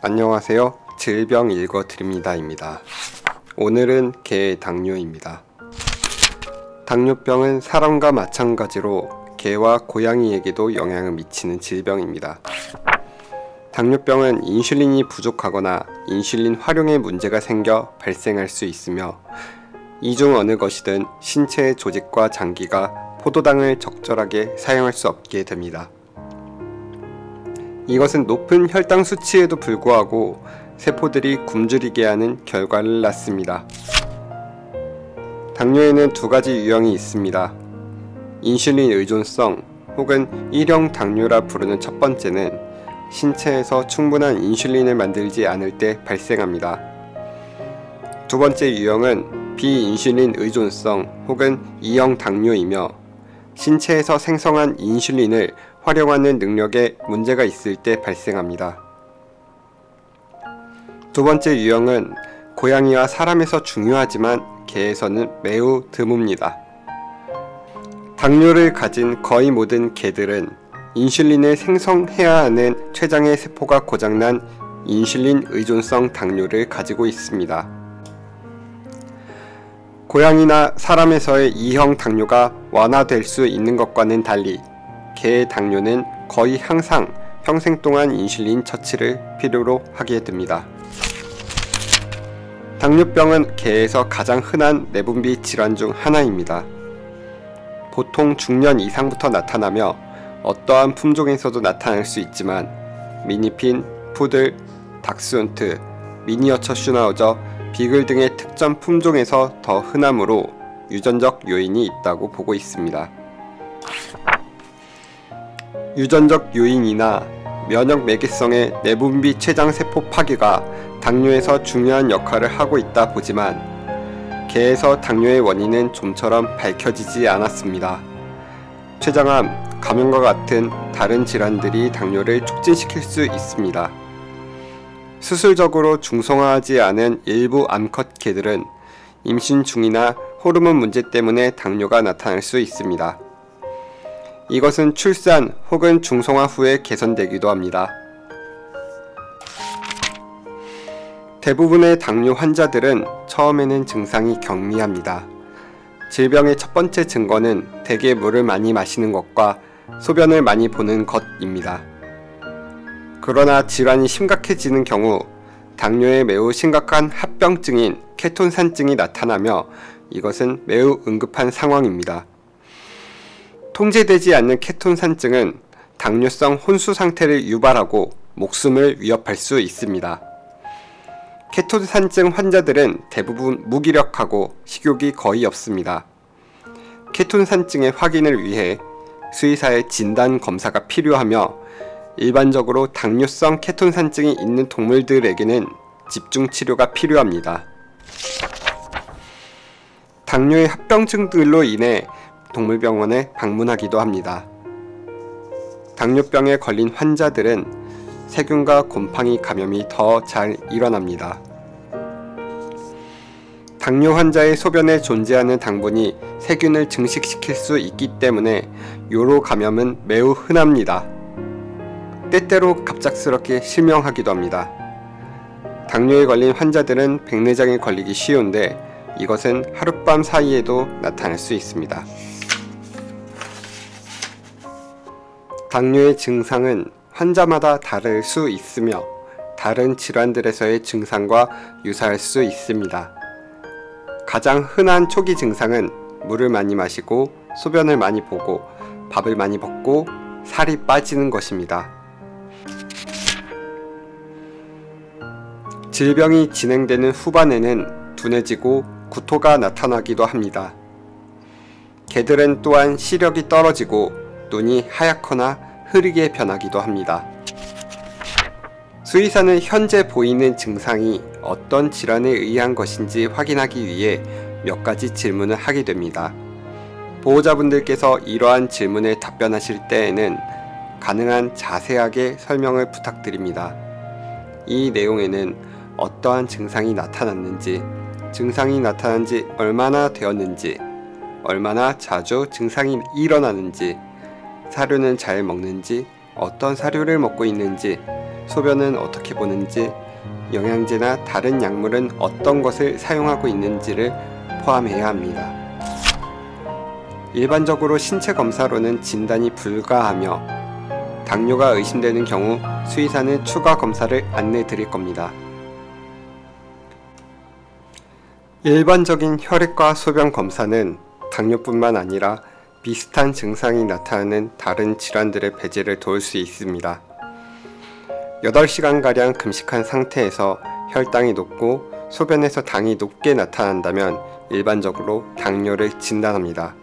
안녕하세요. 질병 읽어드립니다입니다. 오늘은 개 당뇨입니다. 당뇨병은 사람과 마찬가지로 개와 고양이에게도 영향을 미치는 질병입니다. 당뇨병은 인슐린이 부족하거나 인슐린 활용에 문제가 생겨 발생할 수 있으며 이 중 어느 것이든 신체의 조직과 장기가 포도당을 적절하게 사용할 수 없게 됩니다. 이것은 높은 혈당 수치에도 불구하고 세포들이 굶주리게 하는 결과를 낳습니다. 당뇨에는 두 가지 유형이 있습니다. 인슐린 의존성 혹은 1형 당뇨라 부르는 첫 번째는 신체에서 충분한 인슐린을 만들지 않을 때 발생합니다. 두 번째 유형은 비인슐린 의존성 혹은 2형 당뇨이며 신체에서 생성한 인슐린을 활용하는 능력에 문제가 있을 때 발생합니다. 두 번째 유형은 고양이와 사람에서 중요하지만 개에서는 매우 드뭅니다. 당뇨를 가진 거의 모든 개들은 인슐린을 생성해야 하는 췌장의 세포가 고장난 인슐린 의존성 당뇨를 가지고 있습니다. 고양이나 사람에서의 2형 당뇨가 완화될 수 있는 것과는 달리 개의 당뇨는 거의 항상 평생 동안 인슐린 처치를 필요로 하게 됩니다. 당뇨병은 개에서 가장 흔한 내분비 질환 중 하나입니다. 보통 중년 이상부터 나타나며 어떠한 품종에서도 나타날 수 있지만 미니핀, 푸들, 닥스훈트, 미니어처 슈나우저, 비글 등의 특정 품종에서 더 흔하므로 유전적 요인이 있다고 보고 있습니다. 유전적 요인이나 면역 매개성의 내분비 췌장 세포 파괴가 당뇨에서 중요한 역할을 하고 있다 보지만 개에서 당뇨의 원인은 좀처럼 밝혀지지 않았습니다. 췌장암, 감염과 같은 다른 질환들이 당뇨를 촉진시킬 수 있습니다. 수술적으로 중성화하지 않은 일부 암컷 개들은 임신 중이나 호르몬 문제 때문에 당뇨가 나타날 수 있습니다. 이것은 출산 혹은 중성화 후에 개선되기도 합니다. 대부분의 당뇨 환자들은 처음에는 증상이 경미합니다. 질병의 첫 번째 증거는 대개 물을 많이 마시는 것과 소변을 많이 보는 것입니다. 그러나 질환이 심각해지는 경우 당뇨의 매우 심각한 합병증인 케톤산증이 나타나며 이것은 매우 응급한 상황입니다. 통제되지 않는 케톤산증은 당뇨성 혼수 상태를 유발하고 목숨을 위협할 수 있습니다. 케톤산증 환자들은 대부분 무기력하고 식욕이 거의 없습니다. 케톤산증의 확인을 위해 수의사의 진단 검사가 필요하며 일반적으로 당뇨성 케톤산증이 있는 동물들에게는 집중 치료가 필요합니다. 당뇨의 합병증들로 인해 동물병원에 방문하기도 합니다. 당뇨병에 걸린 환자들은 세균과 곰팡이 감염이 더 잘 일어납니다. 당뇨 환자의 소변에 존재하는 당분이 세균을 증식시킬 수 있기 때문에 요로 감염은 매우 흔합니다. 때때로 갑작스럽게 실명하기도 합니다. 당뇨에 걸린 환자들은 백내장에 걸리기 쉬운데 이것은 하룻밤 사이에도 나타날 수 있습니다. 당뇨의 증상은 환자마다 다를 수 있으며 다른 질환들에서의 증상과 유사할 수 있습니다. 가장 흔한 초기 증상은 물을 많이 마시고 소변을 많이 보고 밥을 많이 먹고 살이 빠지는 것입니다. 질병이 진행되는 후반에는 둔해지고 구토가 나타나기도 합니다. 개들은 또한 시력이 떨어지고 눈이 하얗거나 흐리게 변하기도 합니다. 수의사는 현재 보이는 증상이 어떤 질환에 의한 것인지 확인하기 위해 몇 가지 질문을 하게 됩니다. 보호자분들께서 이러한 질문에 답변하실 때에는 가능한 자세하게 설명을 부탁드립니다. 이 내용에는 어떠한 증상이 나타났는지, 증상이 나타난 지 얼마나 되었는지, 얼마나 자주 증상이 일어나는지, 사료는 잘 먹는지, 어떤 사료를 먹고 있는지, 소변은 어떻게 보는지, 영양제나 다른 약물은 어떤 것을 사용하고 있는지를 포함해야 합니다. 일반적으로 신체 검사로는 진단이 불가하며 당뇨가 의심되는 경우 수의사는 추가 검사를 안내 드릴 겁니다. 일반적인 혈액과 소변 검사는 당뇨뿐만 아니라 비슷한 증상이 나타나는 다른 질환들의 배제를 도울 수 있습니다. 8시간가량 금식한 상태에서 혈당이 높고 소변에서 당이 높게 나타난다면 일반적으로 당뇨를 진단합니다.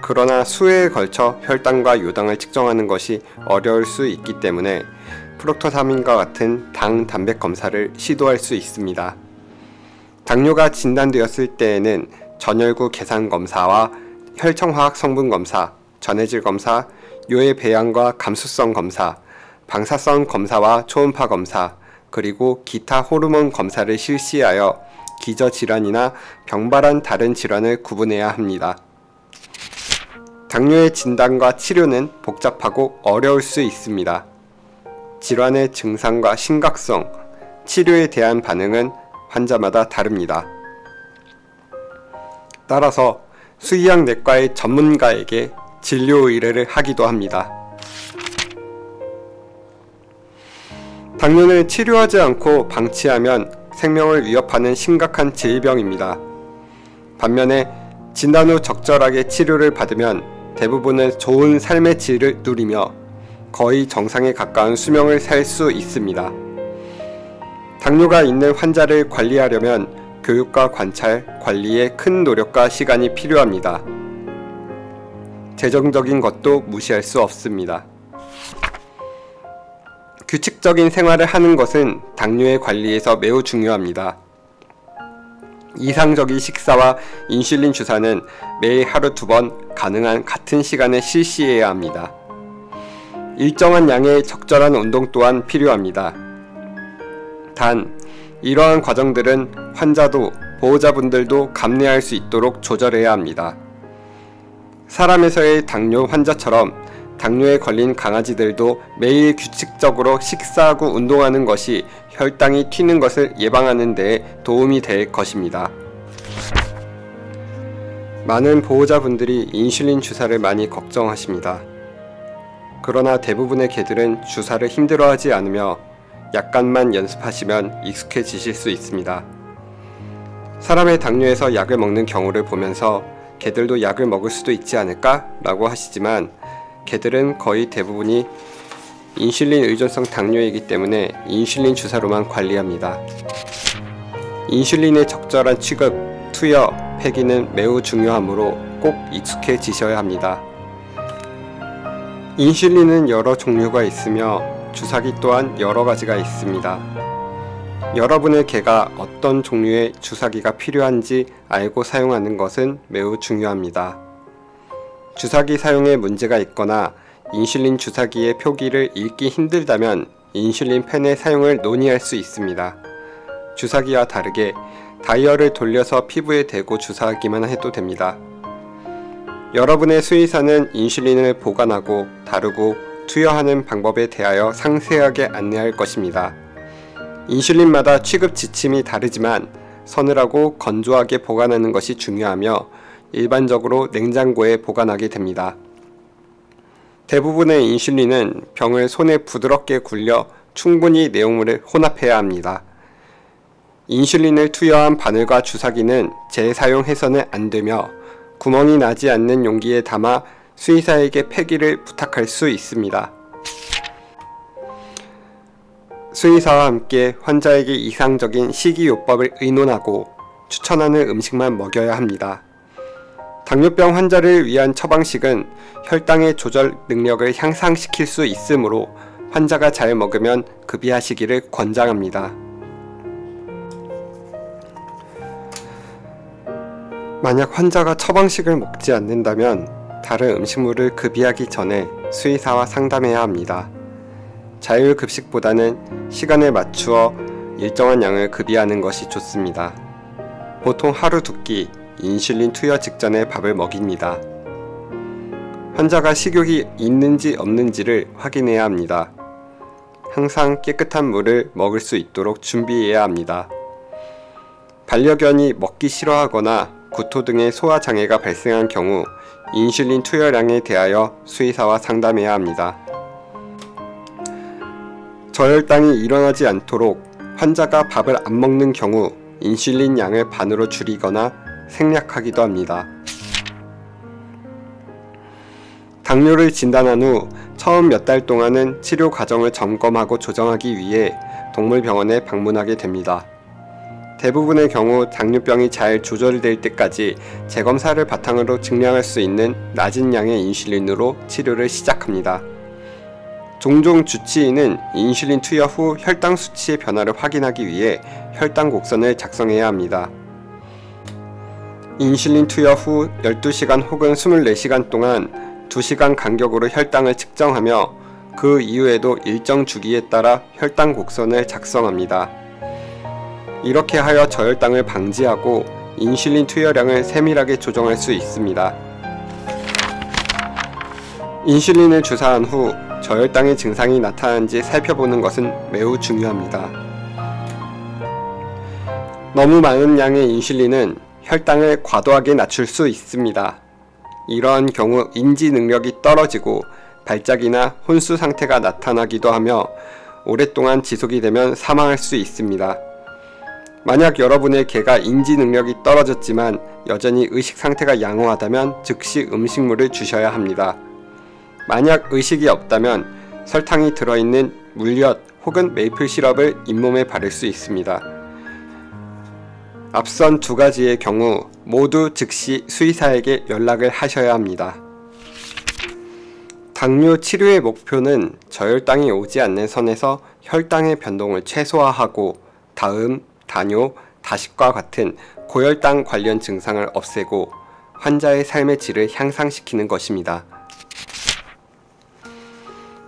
그러나 수회에 걸쳐 혈당과 요당을 측정하는 것이 어려울 수 있기 때문에 프록토사민과 같은 당 단백 검사를 시도할 수 있습니다. 당뇨가 진단되었을 때에는 전열구 계산 검사와 혈청화학 성분 검사, 전해질 검사, 요의 배양과 감수성 검사, 방사성 검사와 초음파 검사, 그리고 기타 호르몬 검사를 실시하여 기저질환이나 병발한 다른 질환을 구분해야 합니다. 당뇨의 진단과 치료는 복잡하고 어려울 수 있습니다. 질환의 증상과 심각성, 치료에 대한 반응은 환자마다 다릅니다. 따라서 수의학 내과의 전문가에게 진료 의뢰를 하기도 합니다. 당뇨는 치료하지 않고 방치하면 생명을 위협하는 심각한 질병입니다. 반면에 진단 후 적절하게 치료를 받으면 대부분은 좋은 삶의 질을 누리며 거의 정상에 가까운 수명을 살 수 있습니다. 당뇨가 있는 환자를 관리하려면 교육과 관찰, 관리에 큰 노력과 시간이 필요합니다. 재정적인 것도 무시할 수 없습니다. 규칙적인 생활을 하는 것은 당뇨의 관리에서 매우 중요합니다. 이상적인 식사와 인슐린 주사는 매일 하루 2번 가능한 같은 시간에 실시해야 합니다. 일정한 양의 적절한 운동 또한 필요합니다. 단, 이러한 과정들은 환자도 보호자분들도 감내할 수 있도록 조절해야 합니다. 사람에서의 당뇨 환자처럼 당뇨에 걸린 강아지들도 매일 규칙적으로 식사하고 운동하는 것이 혈당이 튀는 것을 예방하는 데 도움이 될 것입니다. 많은 보호자분들이 인슐린 주사를 많이 걱정하십니다. 그러나 대부분의 개들은 주사를 힘들어하지 않으며 약간만 연습하시면 익숙해지실 수 있습니다. 사람의 당뇨에서 약을 먹는 경우를 보면서 개들도 약을 먹을 수도 있지 않을까? 라고 하시지만 개들은 거의 대부분이 인슐린 의존성 당뇨이기 때문에 인슐린 주사로만 관리합니다. 인슐린의 적절한 취급, 투여, 폐기는 매우 중요하므로 꼭 익숙해지셔야 합니다. 인슐린은 여러 종류가 있으며 주사기 또한 여러 가지가 있습니다. 여러분의 개가 어떤 종류의 주사기가 필요한지 알고 사용하는 것은 매우 중요합니다. 주사기 사용에 문제가 있거나 인슐린 주사기의 표기를 읽기 힘들다면 인슐린 펜의 사용을 논의할 수 있습니다. 주사기와 다르게 다이얼을 돌려서 피부에 대고 주사하기만 해도 됩니다. 여러분의 수의사는 인슐린을 보관하고 다루고 투여하는 방법에 대하여 상세하게 안내할 것입니다. 인슐린마다 취급 지침이 다르지만 서늘하고 건조하게 보관하는 것이 중요하며 일반적으로 냉장고에 보관하게 됩니다. 대부분의 인슐린은 병을 손에 부드럽게 굴려 충분히 내용물을 혼합해야 합니다. 인슐린을 투여한 바늘과 주사기는 재사용해서는 안되며 구멍이 나지 않는 용기에 담아 수의사에게 폐기를 부탁할 수 있습니다. 수의사와 함께 환자에게 이상적인 식이요법을 의논하고 추천하는 음식만 먹여야 합니다. 당뇨병 환자를 위한 처방식은 혈당의 조절 능력을 향상시킬 수 있으므로 환자가 잘 먹으면 급이하시기를 권장합니다. 만약 환자가 처방식을 먹지 않는다면 다른 음식물을 급이하기 전에 수의사와 상담해야 합니다. 자율급식보다는 시간에 맞추어 일정한 양을 급이하는 것이 좋습니다. 보통 하루 2끼 인슐린 투여 직전에 밥을 먹입니다. 환자가 식욕이 있는지 없는지를 확인해야 합니다. 항상 깨끗한 물을 먹을 수 있도록 준비해야 합니다. 반려견이 먹기 싫어하거나 구토 등의 소화장애가 발생한 경우 인슐린 투여량에 대하여 수의사와 상담해야 합니다. 저혈당이 일어나지 않도록 환자가 밥을 안 먹는 경우 인슐린 양을 반으로 줄이거나 생략하기도 합니다. 당뇨를 진단한 후 처음 몇 달 동안은 치료 과정을 점검하고 조정하기 위해 동물병원에 방문하게 됩니다. 대부분의 경우 당뇨병이 잘 조절될 때까지 재검사를 바탕으로 증량할 수 있는 낮은 양의 인슐린으로 치료를 시작합니다. 종종 주치의는 인슐린 투여 후 혈당 수치의 변화를 확인하기 위해 혈당 곡선을 작성해야 합니다. 인슐린 투여 후 12시간 혹은 24시간 동안 2시간 간격으로 혈당을 측정하며 그 이후에도 일정 주기에 따라 혈당 곡선을 작성합니다. 이렇게 하여 저혈당을 방지하고 인슐린 투여량을 세밀하게 조정할 수 있습니다. 인슐린을 주사한 후 저혈당의 증상이 나타나는지 살펴보는 것은 매우 중요합니다. 너무 많은 양의 인슐린은 혈당을 과도하게 낮출 수 있습니다. 이러한 경우 인지 능력이 떨어지고 발작이나 혼수 상태가 나타나기도 하며 오랫동안 지속이 되면 사망할 수 있습니다. 만약 여러분의 개가 인지 능력이 떨어졌지만 여전히 의식 상태가 양호하다면 즉시 음식물을 주셔야 합니다. 만약 의식이 없다면 설탕이 들어있는 물엿 혹은 메이플 시럽을 잇몸에 바를 수 있습니다. 앞선 두 가지의 경우 모두 즉시 수의사에게 연락을 하셔야 합니다. 당뇨 치료의 목표는 저혈당이 오지 않는 선에서 혈당의 변동을 최소화하고 다음, 다뇨, 다식과 같은 고혈당 관련 증상을 없애고 환자의 삶의 질을 향상시키는 것입니다.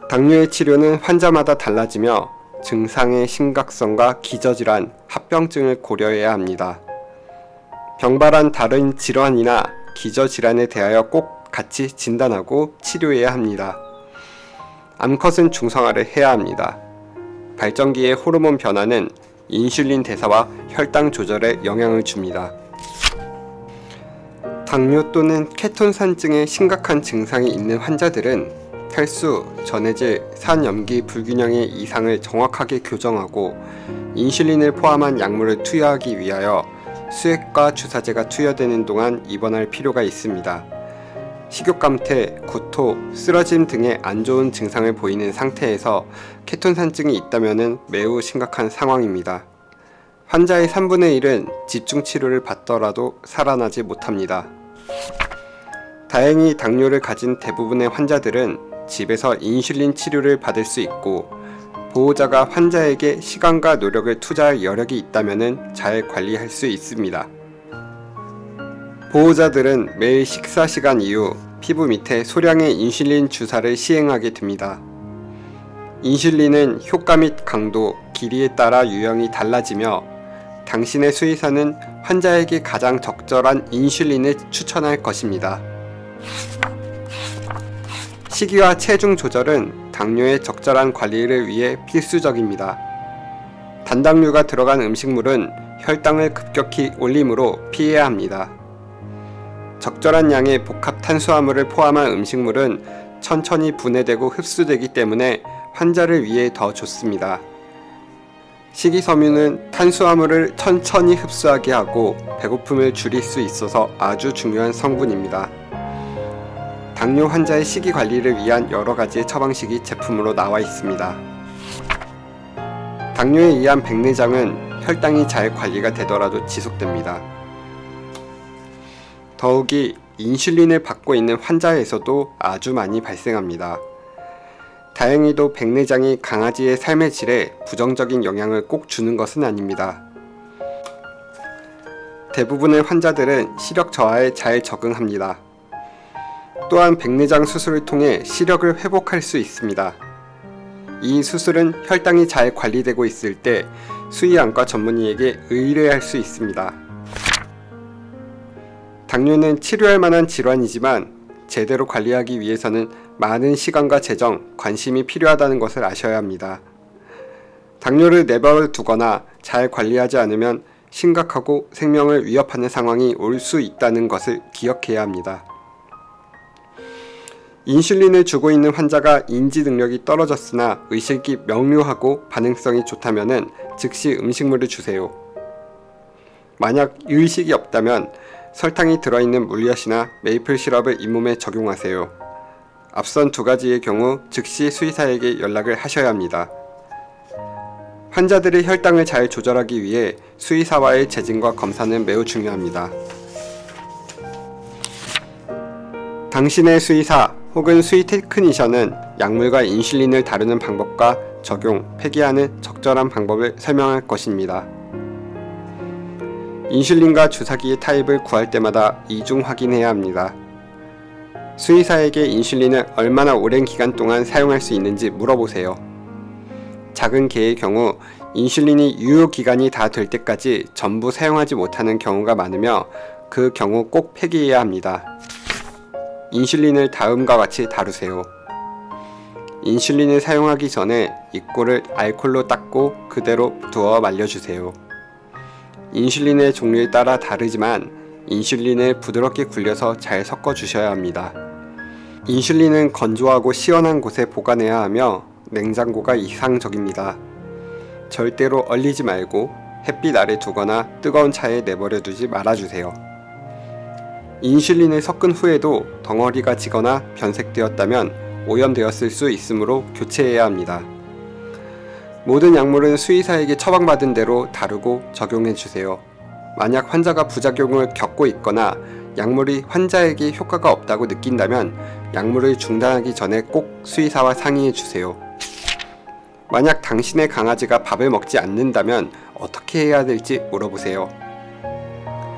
당뇨의 치료는 환자마다 달라지며 증상의 심각성과 기저질환, 합병증을 고려해야 합니다. 병발한 다른 질환이나 기저질환에 대하여 꼭 같이 진단하고 치료해야 합니다. 암컷은 중성화를 해야 합니다. 발정기의 호르몬 변화는 인슐린 대사와 혈당 조절에 영향을 줍니다. 당뇨 또는 케톤산증의 심각한 증상이 있는 환자들은 혈수, 전해질, 산염기 불균형의 이상을 정확하게 교정하고 인슐린을 포함한 약물을 투여하기 위하여 수액과 주사제가 투여되는 동안 입원할 필요가 있습니다. 식욕감퇴, 구토, 쓰러짐 등의 안 좋은 증상을 보이는 상태에서 케톤산증이 있다면 매우 심각한 상황입니다. 환자의 3분의 1은 집중치료를 받더라도 살아나지 못합니다. 다행히 당뇨를 가진 대부분의 환자들은 집에서 인슐린 치료를 받을 수 있고 보호자가 환자에게 시간과 노력을 투자할 여력이 있다면 잘 관리할 수 있습니다. 보호자들은 매일 식사 시간 이후 피부 밑에 소량의 인슐린 주사를 시행하게 됩니다. 인슐린은 효과 및 강도, 길이에 따라 유형이 달라지며 당신의 수의사는 환자에게 가장 적절한 인슐린을 추천할 것입니다. 식이와 체중 조절은 당뇨의 적절한 관리를 위해 필수적입니다. 단당류가 들어간 음식물은 혈당을 급격히 올리므로 피해야 합니다. 적절한 양의 복합 탄수화물을 포함한 음식물은 천천히 분해되고 흡수되기 때문에 환자를 위해 더 좋습니다. 식이섬유는 탄수화물을 천천히 흡수하게 하고 배고픔을 줄일 수 있어서 아주 중요한 성분입니다. 당뇨 환자의 식이 관리를 위한 여러 가지의 처방식이 제품으로 나와 있습니다. 당뇨에 의한 백내장은 혈당이 잘 관리가 되더라도 지속됩니다. 더욱이 인슐린을 받고 있는 환자에서도 아주 많이 발생합니다. 다행히도 백내장이 강아지의 삶의 질에 부정적인 영향을 꼭 주는 것은 아닙니다. 대부분의 환자들은 시력 저하에 잘 적응합니다. 또한 백내장 수술을 통해 시력을 회복할 수 있습니다. 이 수술은 혈당이 잘 관리되고 있을 때 수의안과 전문의에게 의뢰할 수 있습니다. 당뇨는 치료할 만한 질환이지만 제대로 관리하기 위해서는 많은 시간과 재정, 관심이 필요하다는 것을 아셔야 합니다. 당뇨를 내버려 두거나 잘 관리하지 않으면 심각하고 생명을 위협하는 상황이 올 수 있다는 것을 기억해야 합니다. 인슐린을 주고 있는 환자가 인지 능력이 떨어졌으나 의식이 명료하고 반응성이 좋다면 즉시 음식물을 주세요. 만약 의식이 없다면 설탕이 들어있는 물엿이나 메이플 시럽을 잇몸에 적용하세요. 앞선 두 가지의 경우 즉시 수의사에게 연락을 하셔야 합니다. 환자들의 혈당을 잘 조절하기 위해 수의사와의 재진과 검사는 매우 중요합니다. 당신의 수의사 혹은 수의 테크니션은 약물과 인슐린을 다루는 방법과 적용, 폐기하는 적절한 방법을 설명할 것입니다. 인슐린과 주사기의 타입을 구할 때마다 이중 확인해야 합니다. 수의사에게 인슐린을 얼마나 오랜 기간 동안 사용할 수 있는지 물어보세요. 작은 개의 경우 인슐린이 유효기간이 다 될 때까지 전부 사용하지 못하는 경우가 많으며 그 경우 꼭 폐기해야 합니다. 인슐린을 다음과 같이 다루세요. 인슐린을 사용하기 전에 입구를 알코올로 닦고 그대로 두어 말려주세요. 인슐린의 종류에 따라 다르지만 인슐린을 부드럽게 굴려서 잘 섞어주셔야 합니다. 인슐린은 건조하고 시원한 곳에 보관해야 하며 냉장고가 이상적입니다. 절대로 얼리지 말고 햇빛 아래 두거나 뜨거운 차에 내버려 두지 말아주세요. 인슐린을 섞은 후에도 덩어리가 지거나 변색되었다면 오염되었을 수 있으므로 교체해야 합니다. 모든 약물은 수의사에게 처방받은 대로 다루고 적용해주세요. 만약 환자가 부작용을 겪고 있거나 약물이 환자에게 효과가 없다고 느낀다면 약물을 중단하기 전에 꼭 수의사와 상의해주세요. 만약 당신의 강아지가 밥을 먹지 않는다면 어떻게 해야 될지 물어보세요.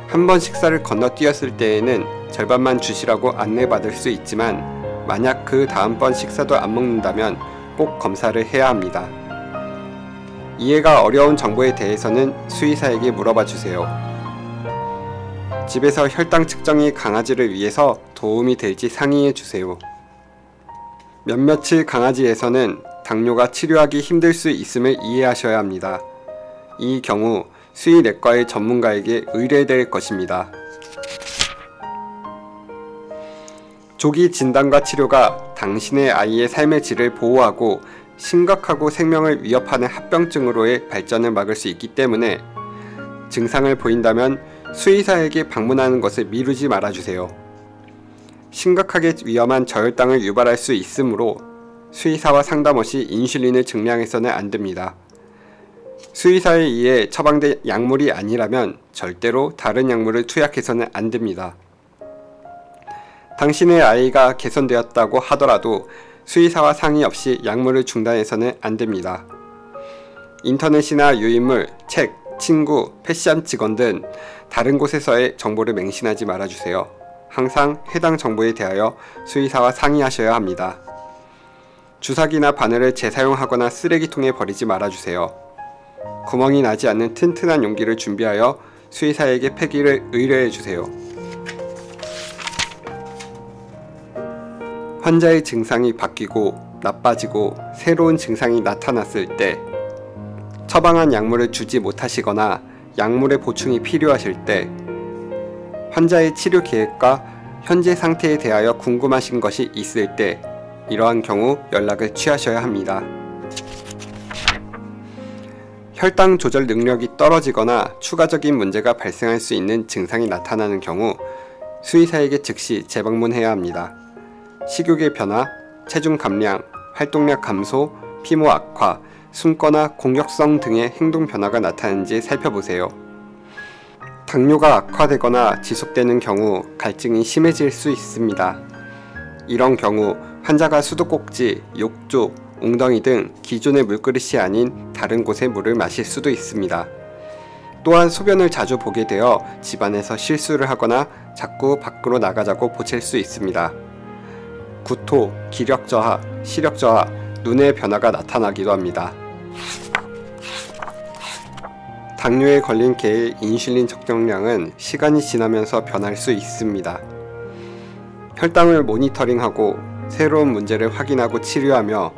한 번 식사를 건너뛰었을 때에는 절반만 주시라고 안내받을 수 있지만 만약 그 다음번 식사도 안 먹는다면 꼭 검사를 해야 합니다. 이해가 어려운 정보에 대해서는 수의사에게 물어봐 주세요. 집에서 혈당 측정이 강아지를 위해서 도움이 될지 상의해 주세요. 몇몇의 강아지에서는 당뇨가 치료하기 힘들 수 있음을 이해하셔야 합니다. 이 경우 수의내과의 전문가에게 의뢰될 것입니다. 조기 진단과 치료가 당신의 아이의 삶의 질을 보호하고 심각하고 생명을 위협하는 합병증으로의 발전을 막을 수 있기 때문에 증상을 보인다면 수의사에게 방문하는 것을 미루지 말아주세요. 심각하게 위험한 저혈당을 유발할 수 있으므로 수의사와 상담 없이 인슐린을 증량해서는 안됩니다. 수의사에 의해 처방된 약물이 아니라면 절대로 다른 약물을 투약해서는 안됩니다. 당신의 아이가 개선되었다고 하더라도 수의사와 상의 없이 약물을 중단해서는 안됩니다. 인터넷이나 유인물, 책, 친구, 패션 직원 등 다른 곳에서의 정보를 맹신하지 말아주세요. 항상 해당 정보에 대하여 수의사와 상의하셔야 합니다. 주사기나 바늘을 재사용하거나 쓰레기통에 버리지 말아주세요. 구멍이 나지 않는 튼튼한 용기를 준비하여 수의사에게 폐기를 의뢰해주세요. 환자의 증상이 바뀌고 나빠지고 새로운 증상이 나타났을 때, 처방한 약물을 주지 못하시거나 약물의 보충이 필요하실 때, 환자의 치료 계획과 현재 상태에 대하여 궁금하신 것이 있을 때 이러한 경우 연락을 취하셔야 합니다. 혈당 조절 능력이 떨어지거나 추가적인 문제가 발생할 수 있는 증상이 나타나는 경우 수의사에게 즉시 재방문해야 합니다. 식욕의 변화, 체중 감량, 활동량 감소, 피모 악화, 숨거나 공격성 등의 행동 변화가 나타나는지 살펴보세요. 당뇨가 악화되거나 지속되는 경우 갈증이 심해질 수 있습니다. 이런 경우 환자가 수도꼭지, 욕조, 웅덩이 등 기존의 물그릇이 아닌 다른 곳의 물을 마실 수도 있습니다. 또한 소변을 자주 보게 되어 집안에서 실수를 하거나 자꾸 밖으로 나가자고 보챌 수 있습니다. 구토, 기력 저하, 시력 저하, 눈의 변화가 나타나기도 합니다. 당뇨에 걸린 개의 인슐린 적정량은 시간이 지나면서 변할 수 있습니다. 혈당을 모니터링하고 새로운 문제를 확인하고 치료하며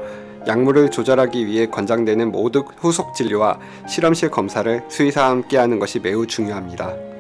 약물을 조절하기 위해 권장되는 모든 후속 진료와 실험실 검사를 수의사와 함께 하는 것이 매우 중요합니다.